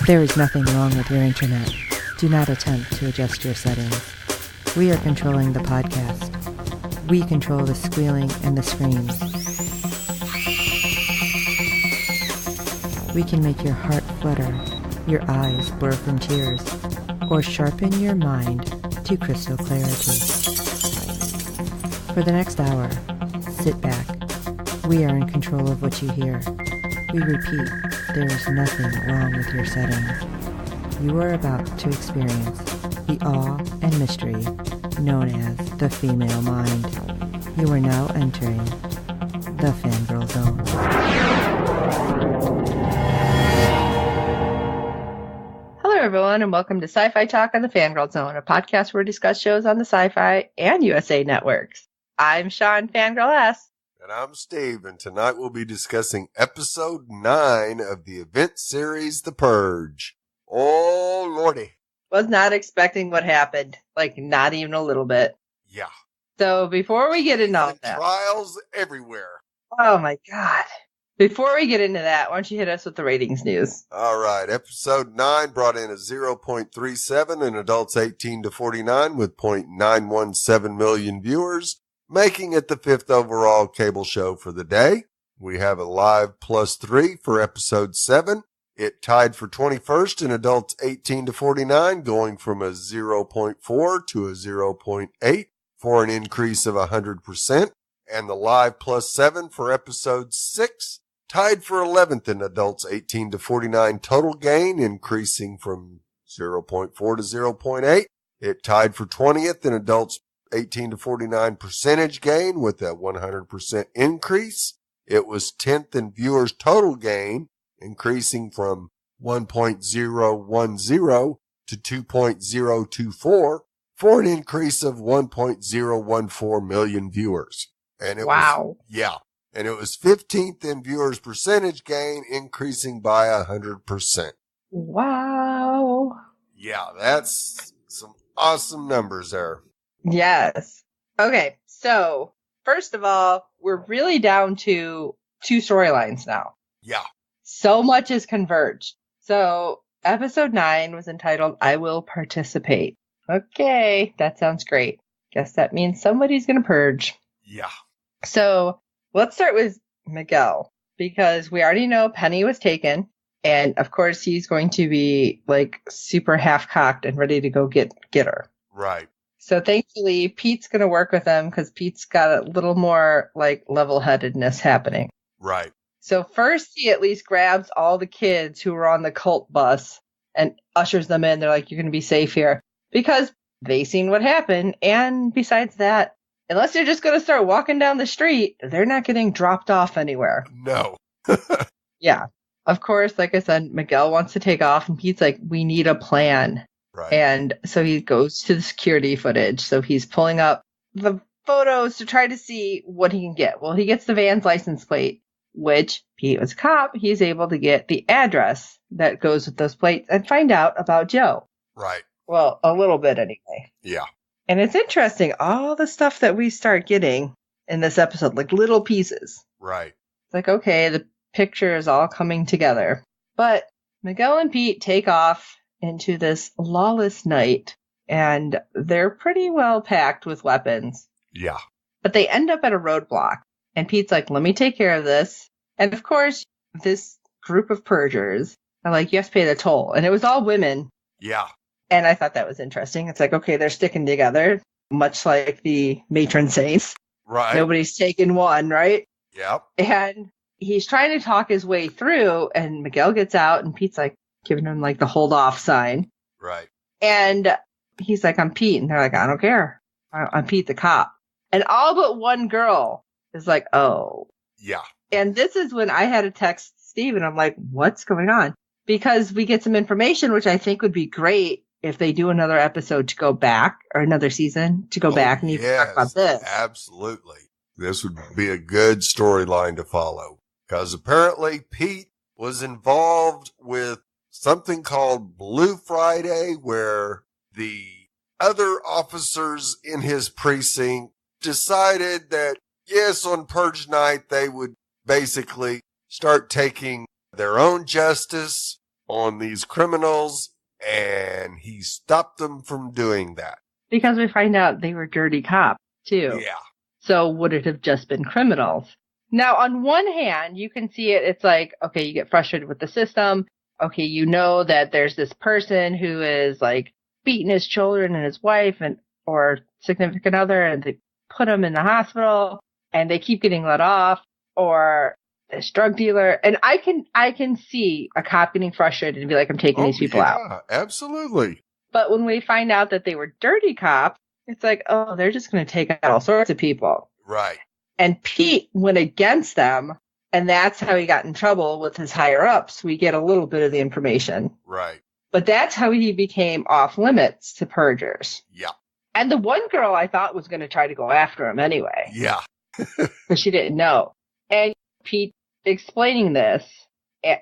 There is nothing wrong with your internet. Do not attempt to adjust your settings. We are controlling the podcast. We control the squealing and the screams. We can make your heart flutter, your eyes blur from tears, or sharpen your mind to crystal clarity. For the next hour, sit back. We are in control of what you hear. We repeat, there is nothing wrong with your settings. You are about to experience the awe and mystery known as the female mind. You are now entering the Fangirl Zone. Hello everyone and welcome to SyFy Talk on the Fangirl Zone, a podcast where we discuss shows on the SyFy and USA networks. I'm Sean Fangirl S. And I'm Steve, and tonight we'll be discussing episode 9 of the event series, The Purge. Oh, lordy. Was not expecting what happened. Like, not even a little bit. Yeah. So, before we get into all that. Trials everywhere. Oh, my God. Before we get into that, why don't you hit us with the ratings news? All right. Episode 9 brought in a 0.37 in adults 18 to 49 with 0.917 million viewers, making it the 5th overall cable show for the day. We have a live +3 for episode 7. It tied for 21st in adults 18 to 49, going from a 0.4 to a 0.8 for an increase of 100%. And the live +7 for episode 6 tied for 11th in adults 18 to 49, total gain increasing from 0.4 to 0.8. It tied for 20th in adults 18 to 49 percentage gain with a 100% increase. It was 10th in viewers total gain, increasing from 1.010 to 2.024 for an increase of 1.014 million viewers. And it wow. And it was 15th in viewers percentage gain, increasing by 100%. Wow. Yeah, that's some awesome numbers there. Yes. Okay, so first of all, we're really down to 2 storylines now. Yeah. So much has converged. So episode 9 was entitled, I Will Participate. Okay, that sounds great. Guess that means somebody's going to purge. Yeah. So let's start with Miguel, because we already know Penny was taken. And of course, he's going to be like super half-cocked and ready to go get her. Right. So thankfully, Pete's going to work with him because Pete's got a little more like level-headedness happening. Right. So first, he at least grabs all the kids who were on the cult bus and ushers them in. They're like, you're going to be safe here because they seen what happened. And besides that, unless they're just going to start walking down the street, they're not getting dropped off anywhere. No. Yeah. Of course, like I said, Miguel wants to take off and Pete's like, we need a plan. Right. And so he goes to the security footage. So he's pulling up the photos to try to see what he can get. Well, he gets the van's license plate, which Pete was a cop. He's able to get the address that goes with those plates and find out about Joe. Right. Well, a little bit anyway. Yeah. And it's interesting, all the stuff that we start getting in this episode, like little pieces. Right. It's like, okay, the picture is all coming together. But Miguel and Pete take off into this lawless night, and they're pretty well packed with weapons. Yeah. But they end up at a roadblock, and Pete's like, let me take care of this. And of course, this group of purgers are like, you have to pay the toll. And it was all women. Yeah. And I thought that was interesting. It's like, okay, they're sticking together, much like the matron saints. Right. Nobody's taken one, right? Yep. And he's trying to talk his way through, and Miguel gets out, and Pete's like, giving him like the hold off sign. Right. And he's like, I'm Pete. And they're like, I don't care. I'm Pete the cop. And all but one girl is like, oh. Yeah. And this is when I had to text Steve and I'm like, what's going on? Because we get some information, which I think would be great if they do another episode to go back, or another season to go back and even talk about this. Absolutely. This would be a good storyline to follow. Because apparently Pete was involved with something called Blue Friday, where the other officers in his precinct decided that, yes, on Purge night, they would basically start taking their own justice on these criminals, and he stopped them from doing that. Because we find out they were dirty cops, too. Yeah. So would it have just been criminals? Now, on one hand, you can see it. It's like, okay, you get frustrated with the system. Okay, you know that there's this person who is like beating his children and his wife or significant other, and they put him in the hospital, and they keep getting let off, or this drug dealer. And I can see a cop getting frustrated and be like, I'm taking these people out. Absolutely. But when we find out that they were dirty cops, it's like, oh, they're just going to take out all sorts of people. Right. And Pete went against them, and that's how he got in trouble with his higher-ups. We get a little bit of the information. Right. But that's how he became off-limits to Purgers. Yeah. And the one girl I thought was going to try to go after him anyway. Yeah. Because she didn't know. And Pete explaining this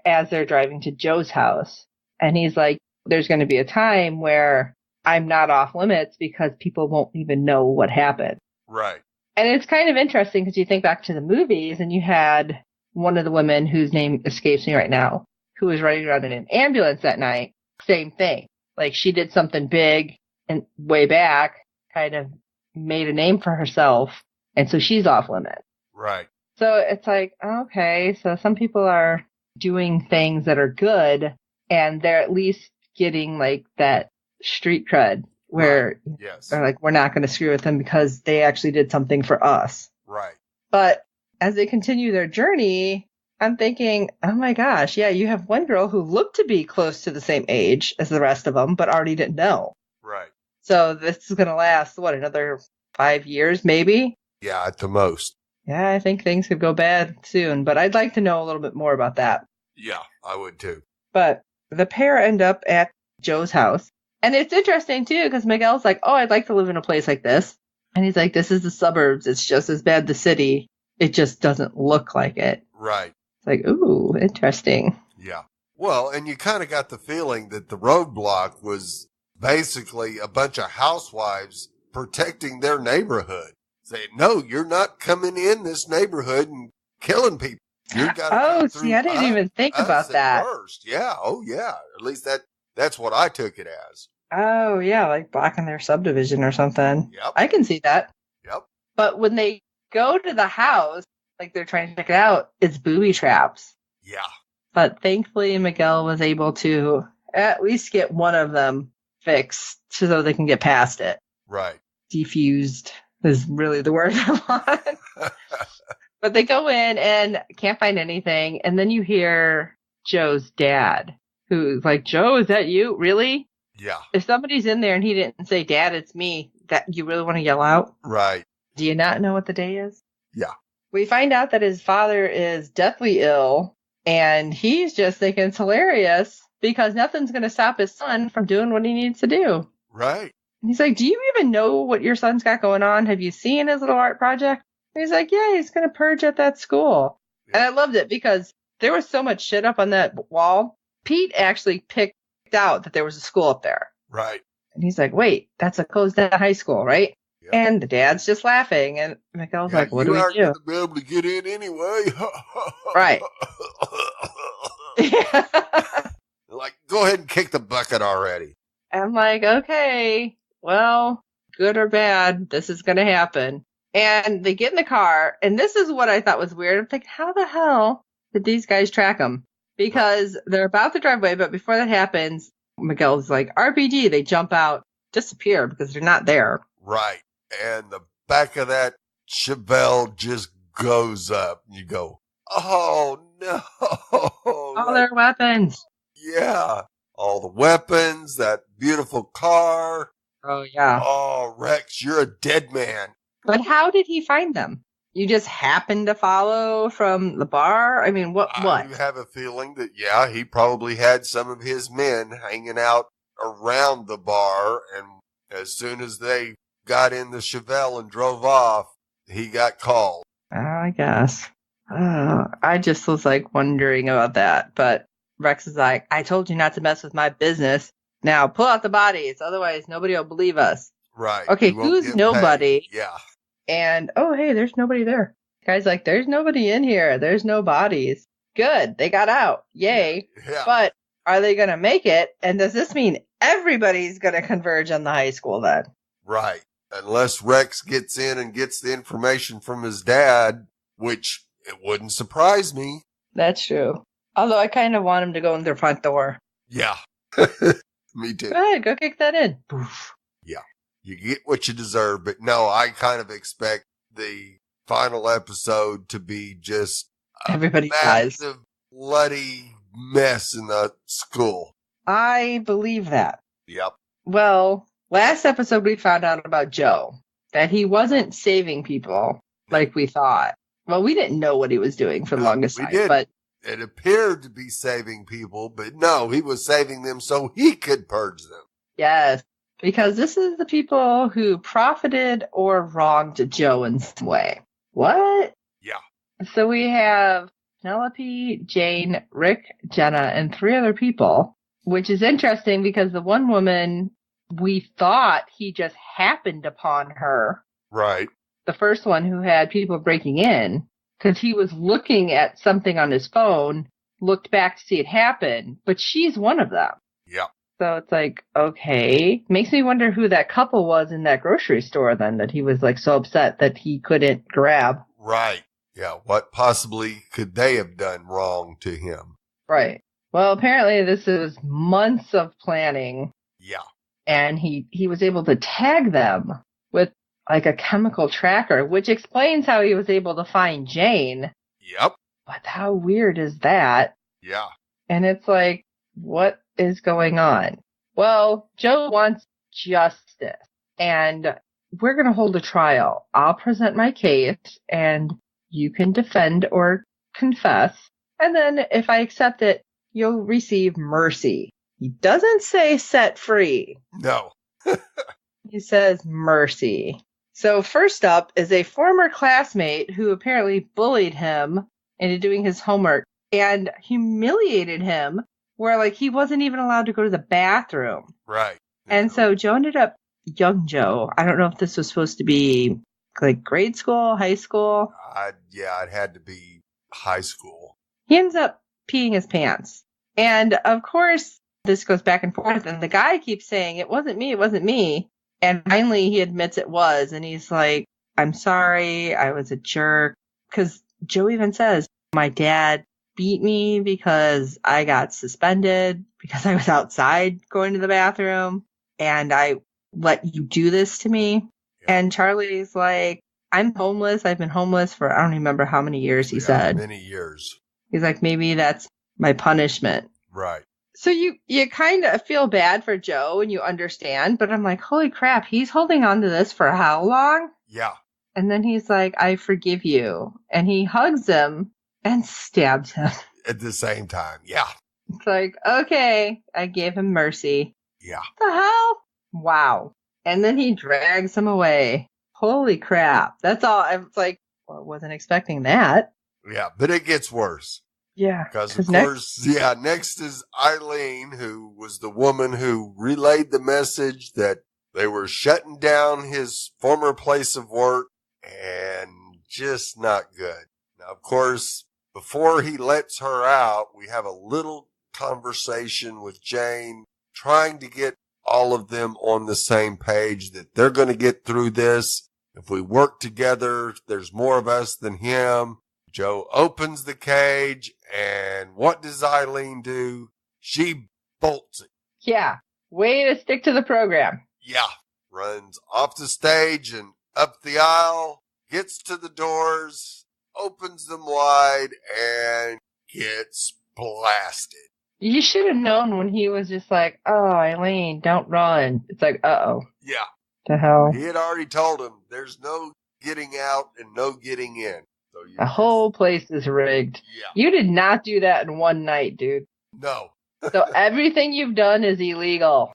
as they're driving to Joe's house. And he's like, there's going to be a time where I'm not off-limits because people won't even know what happened. Right. And it's kind of interesting because you think back to the movies, and you had one of the women whose name escapes me right now, who was riding around in an ambulance that night. Same thing. Like, she did something big and way back, kind of made a name for herself, and so she's off limit. Right. So it's like, okay, so some people are doing things that are good, and they're at least getting like that street cred where Yes. they're like, we're not going to screw with them because they actually did something for us. Right. But as they continue their journey, I'm thinking, oh my gosh, yeah, you have one girl who looked to be close to the same age as the rest of them, but already didn't know. Right. So this is going to last, another 5 years maybe? Yeah, at the most. Yeah, I think things could go bad soon, but I'd like to know a little bit more about that. Yeah, I would too. But the pair end up at Joe's house. And it's interesting, too, because Miguel's like, oh, I'd like to live in a place like this. And he's like, this is the suburbs. It's just as bad the city. It just doesn't look like it. Right. It's like, ooh, interesting. Yeah. Well, and you kind of got the feeling that the roadblock was basically a bunch of housewives protecting their neighborhood. Saying, no, you're not coming in this neighborhood and killing people. You got see, I didn't even think about that. First. Yeah. Oh, yeah. At least that's what I took it as. Oh, yeah, like blocking their subdivision or something. Yep. I can see that. Yep. But when they go to the house, like they're trying to check it out, it's booby traps. Yeah. But thankfully, Miguel was able to at least get one of them fixed so they can get past it. Right. Defused is really the word I want. But they go in and can't find anything. And then you hear Joe's dad, who's like, Joe, is that you? Really? Yeah. If somebody's in there and he didn't say, Dad, it's me, that you really want to yell out? Right. Do you not know what the day is? Yeah. We find out that his father is deathly ill, and he's just thinking it's hilarious because nothing's going to stop his son from doing what he needs to do. Right. And he's like, do you even know what your son's got going on? Have you seen his little art project? And he's like, yeah, he's going to purge at that school. Yeah. And I loved it because there was so much shit up on that wall. Pete actually picked out that there was a school up there. Right. And he's like, wait, that's a closed down high school, right? Yep. And the dad's just laughing. And Miguel's like, what do we do? You aren't going to be able to get in anyway. Right. Like, go ahead and kick the bucket already. I'm like, okay, well, good or bad, this is going to happen. And they get in the car, and this is what I thought was weird. I'm thinking, how the hell did these guys track them? Because they're about to drive away, but before that happens, Miguel's like, RPG, they jump out, disappear because they're not there. Right. And the back of that Chevelle just goes up. You go, oh, no. All their weapons. Yeah. All the weapons, that beautiful car. Oh, yeah. Oh, Rex, you're a dead man. But how did he find them? You just happened to follow from the bar? I mean, what? I have a feeling that, yeah, he probably had some of his men hanging out around the bar, and as soon as they got in the Chevelle and drove off, he got called. I guess. I just was like wondering about that, but Rex is like, I told you not to mess with my business. Now pull out the bodies, otherwise nobody will believe us. Right. Okay, who's nobody? Paid. Yeah. And, oh, hey, there's nobody there. Guy's like, there's nobody in here. There's no bodies. Good. They got out. Yay. Yeah. But are they going to make it? And does this mean everybody's going to converge on the high school then? Right. Unless Rex gets in and gets the information from his dad, which it wouldn't surprise me. That's true. Although I kind of want him to go in their front door. Yeah. Me too. Go ahead, go kick that in. Poof. Yeah. You get what you deserve, but no, I kind of expect the final episode to be just everybody dies. Massive bloody mess in the school. I believe that. Yep. Well, last episode we found out about Joe, that he wasn't saving people like we thought. Well, we didn't know what he was doing for the longest time, but it appeared to be saving people, but no, he was saving them so he could purge them. Yes, because this is the people who profited or wronged Joe in some way. What? Yeah. So we have Penelope, Jane, Rick, Jenna, and 3 other people, which is interesting because the one woman, we thought he just happened upon her. Right. The first one who had people breaking in, because he was looking at something on his phone, looked back to see it happen, but she's one of them. Yeah. So it's like, okay. Makes me wonder who that couple was in that grocery store then, that he was like so upset that he couldn't grab. Right. Yeah. What possibly could they have done wrong to him? Right. Well, apparently this is months of planning. Yeah. And he was able to tag them with like a chemical tracker, which explains how he was able to find Jane. Yep. But how weird is that? Yeah. And it's like, what is going on? Well, Joe wants justice, and we're going to hold a trial. I'll present my case, and you can defend or confess. And then if I accept it, you'll receive mercy. He doesn't say set free. No. He says mercy. So first up is a former classmate who apparently bullied him into doing his homework and humiliated him where like he wasn't even allowed to go to the bathroom. Right. And so Joe ended up, young Joe, I don't know if this was supposed to be like grade school, high school. It had to be high school. He ends up peeing his pants. And of course, this goes back and forth. And the guy keeps saying, it wasn't me, it wasn't me. And finally he admits it was. And he's like, I'm sorry, I was a jerk. Because Joe even says, my dad beat me because I got suspended because I was outside going to the bathroom. And I let you do this to me. Yeah. And Charlie's like, I'm homeless. I've been homeless for I don't remember how many years he said. Many years. He's like, maybe that's my punishment. Right. So you kind of feel bad for Joe and you understand, but I'm like, holy crap, he's holding on to this for how long? Yeah. And then he's like, I forgive you. And he hugs him and stabs him. At the same time. Yeah. It's like, okay, I gave him mercy. Yeah. What the hell? Wow. And then he drags him away. Holy crap. That's all. I was like, well, I wasn't expecting that. Yeah, but it gets worse. Yeah. Because, of course, next is Eileen, who was the woman who relayed the message that they were shutting down his former place of work and just not good. Now, of course, before he lets her out, we have a little conversation with Jane trying to get all of them on the same page that they're going to get through this. If we work together, there's more of us than him. Joe opens the cage, and what does Eileen do? She bolts it. Yeah. Way to stick to the program. Yeah. Runs off the stage and up the aisle, gets to the doors, opens them wide, and gets blasted. You should have known when he was just like, oh, Eileen, don't run. It's like, uh-oh. Yeah. The hell? He had already told him there's no getting out and no getting in. So the whole place is rigged. Yeah. You did not do that in one night, dude. No. So everything you've done is illegal.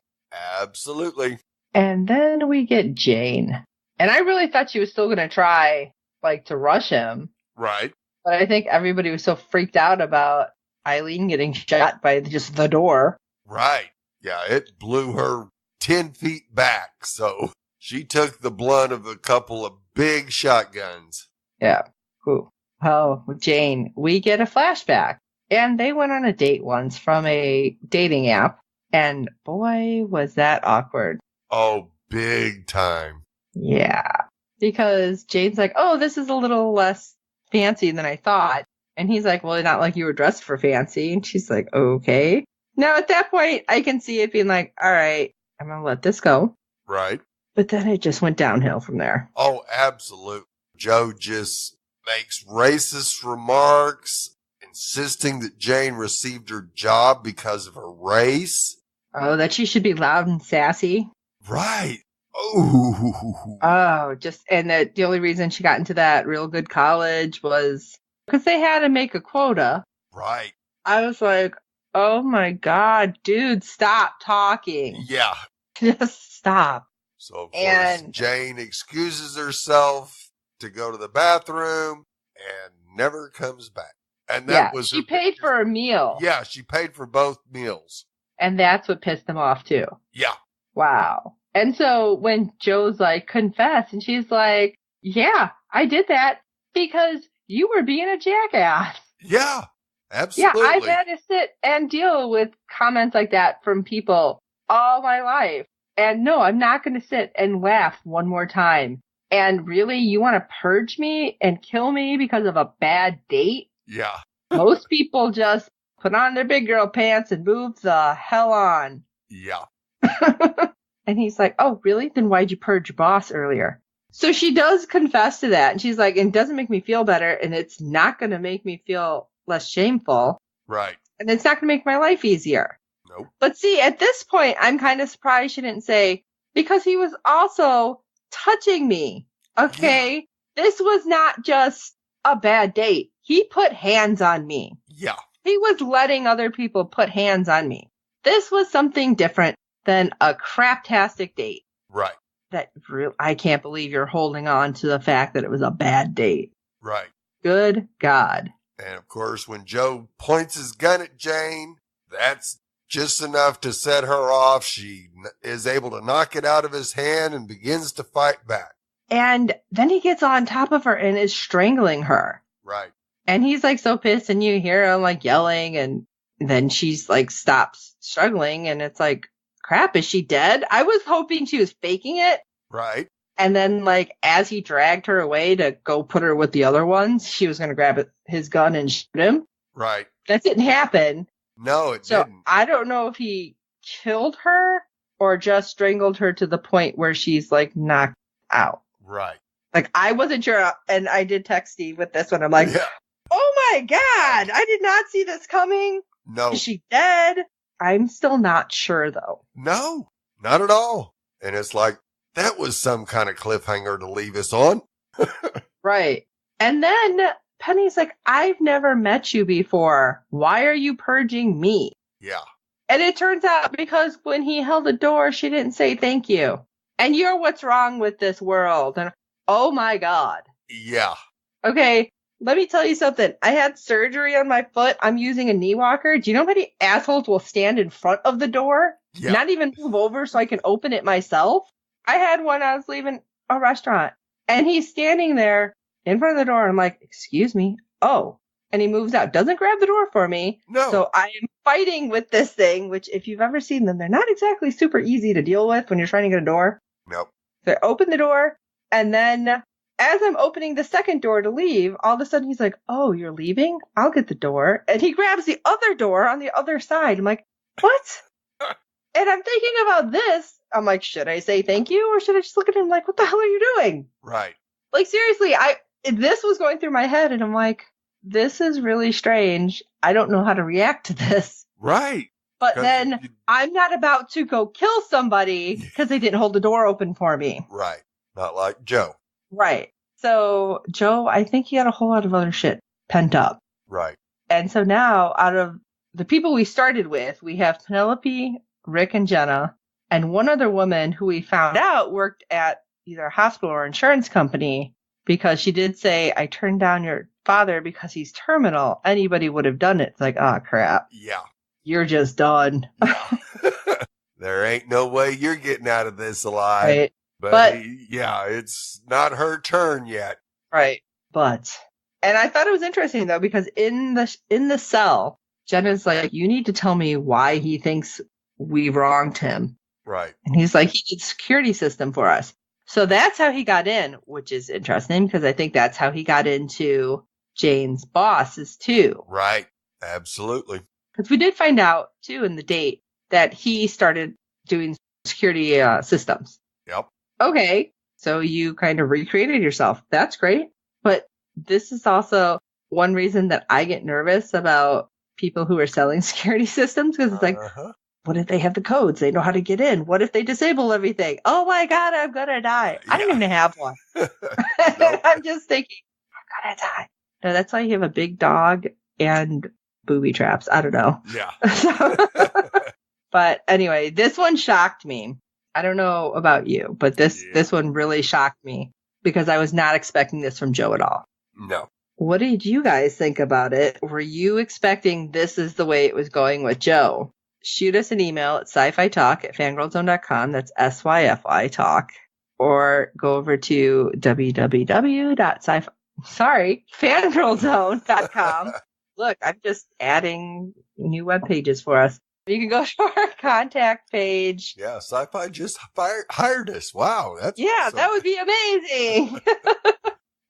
Absolutely. And then we get Jane. And I really thought she was still going to try, like, to rush him. Right. But I think everybody was so freaked out about Eileen getting shot by just the door. Right. Yeah, it blew her 10 feet back. So she took the blunt of a couple of big shotguns. Yeah. Cool. Oh, Jane, we get a flashback. And they went on a date once from a dating app. And boy, was that awkward. Oh, big time. Yeah. Because Jane's like, oh, this is a little less fancy than I thought. And he's like, well, not like you were dressed for fancy. And she's like, okay. Now, at that point, I can see it being like, all right, I'm going to let this go. Right. But then it just went downhill from there. Oh, absolutely. Joe just makes racist remarks, insisting that Jane received her job because of her race. Oh, that she should be loud and sassy. Right. Oh. Oh, and that the only reason she got into that real good college was because they had to make a quota. Right. I was like, oh my God, dude, stop talking. Yeah. Just stop. So, of course, Jane excuses herself to go to the bathroom and never comes back. And that was she paid for a meal. Yeah, she paid for both meals. And that's what pissed him off, too. Yeah. Wow. And so when Joe's like, confess, and she's like, yeah, I did that because you were being a jackass. Yeah, absolutely. Yeah, I've had to sit and deal with comments like that from people all my life. And no, I'm not going to sit and laugh one more time. And really, you want to purge me and kill me because of a bad date? Yeah. Most people just put on their big girl pants and move the hell on. Yeah. And he's like, oh, really? Then why'd you purge your boss earlier? So she does confess to that. And she's like, it doesn't make me feel better. And it's not going to make me feel less shameful. Right. And it's not going to make my life easier. Nope. But see, at this point, I'm kind of surprised she didn't say, because he was also touching me. Okay. Yeah. This was not just a bad date. He put hands on me. Yeah. He was letting other people put hands on me. This was something different than a craptastic date. Right. I can't believe you're holding on to the fact that it was a bad date. Right. Good God. And of course, when Joe points his gun at Jane, that's just enough to set her off. She is able to knock it out of his hand and begins to fight back. And then he gets on top of her and is strangling her. Right. And he's like so pissed, and you hear him like yelling, and then she's like stops struggling, and it's like, crap, is she dead? I was hoping she was faking it. Right. And then like as he dragged her away to go put her with the other ones, she was going to grab his gun and shoot him. Right. That didn't happen. No, it didn't. I don't know if he killed her or just strangled her to the point where she's like knocked out. Right. Like I wasn't sure, and I did text Steve with this one. I'm like, oh my God, I did not see this coming. No. Is she dead? I'm still not sure though. No, not at all. And it's like, that was some kind of cliffhanger to leave us on. Right. And then Penny's like, I've never met you before. Why are you purging me? Yeah. And it turns out because when he held the door, she didn't say thank you. And you're what's wrong with this world. And oh my God. Yeah. Okay. Let me tell you something. I had surgery on my foot. I'm using a knee walker. Do you know how many assholes will stand in front of the door? Yeah. Not even move over so I can open it myself? I had one. I was leaving a restaurant. And he's standing there in front of the door. I'm like, excuse me. Oh. And he moves out. Doesn't grab the door for me. No. So I am fighting with this thing, which if you've ever seen them, they're not exactly super easy to deal with when you're trying to get a door. Nope. So I open the door. And then as I'm opening the second door to leave, all of a sudden he's like, oh, you're leaving? I'll get the door. And he grabs the other door on the other side. I'm like, what? And I'm thinking about this. I'm like, should I say thank you or should I just look at him like, what the hell are you doing? Right. Like, seriously, this was going through my head and I'm like, this is really strange. I don't know how to react to this. Right. But then I'm not about to go kill somebody because they didn't hold the door open for me. Right. Not like Joe. Right. So Joe, I think he had a whole lot of other shit pent up. Right. And so now out of the people we started with, we have Penelope, Rick, and Jenna, and one other woman who we found out worked at either a hospital or insurance company because she did say, I turned down your father because he's terminal. Anybody would have done it. It's like, oh, crap. Yeah. You're just done. Yeah. There ain't no way you're getting out of this alive. Right. But yeah, it's not her turn yet. Right. And I thought it was interesting though, because in the cell, Jenna's like, you need to tell me why he thinks we wronged him. Right. And he's like, he needs a security system for us. So that's how he got in, which is interesting because I think that's how he got into Jane's bosses too. Right. Absolutely. Because we did find out too in the date that he started doing security systems. Yep. Okay. So you kind of recreated yourself. That's great. But this is also one reason that I get nervous about people who are selling security systems because it's like, what if they have the codes? They know how to get in. What if they disable everything? Oh my God, I'm going to die. I don't even have one. I'm just thinking, I'm going to die. No, that's why you have a big dog and booby traps. I don't know. Yeah. But anyway, this one shocked me. I don't know about you, but this one really shocked me because I was not expecting this from Joe at all. No. What did you guys think about it? Were you expecting this is the way it was going with Joe? Shoot us an email at syfytalk@fangirlzone.com. That's SYFY talk. Or go over to fangirlzone.com. Look, I'm just adding new web pages for us. You can go to our contact page. Yeah, SyFy just hired us. Wow. That would be amazing.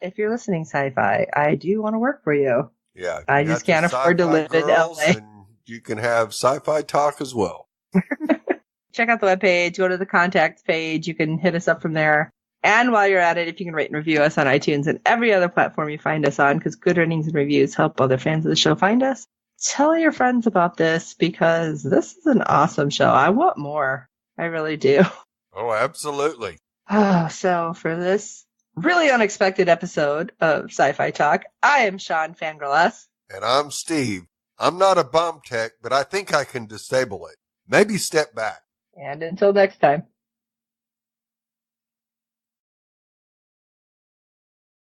If you're listening, SyFy, I do want to work for you. Yeah. I just can't afford to live in LA. And you can have SyFy talk as well. Check out the webpage, go to the contact page. You can hit us up from there. And while you're at it, if you can rate and review us on iTunes and every other platform you find us on, because good ratings and reviews help other fans of the show find us. Tell your friends about this because this is an awesome show. I want more. I really do. Oh, absolutely. So for this really unexpected episode of SyFy Talk, I am Sean Fangirl S. And I'm Steve. I'm not a bomb tech, but I think I can disable it. Maybe step back. And until next time.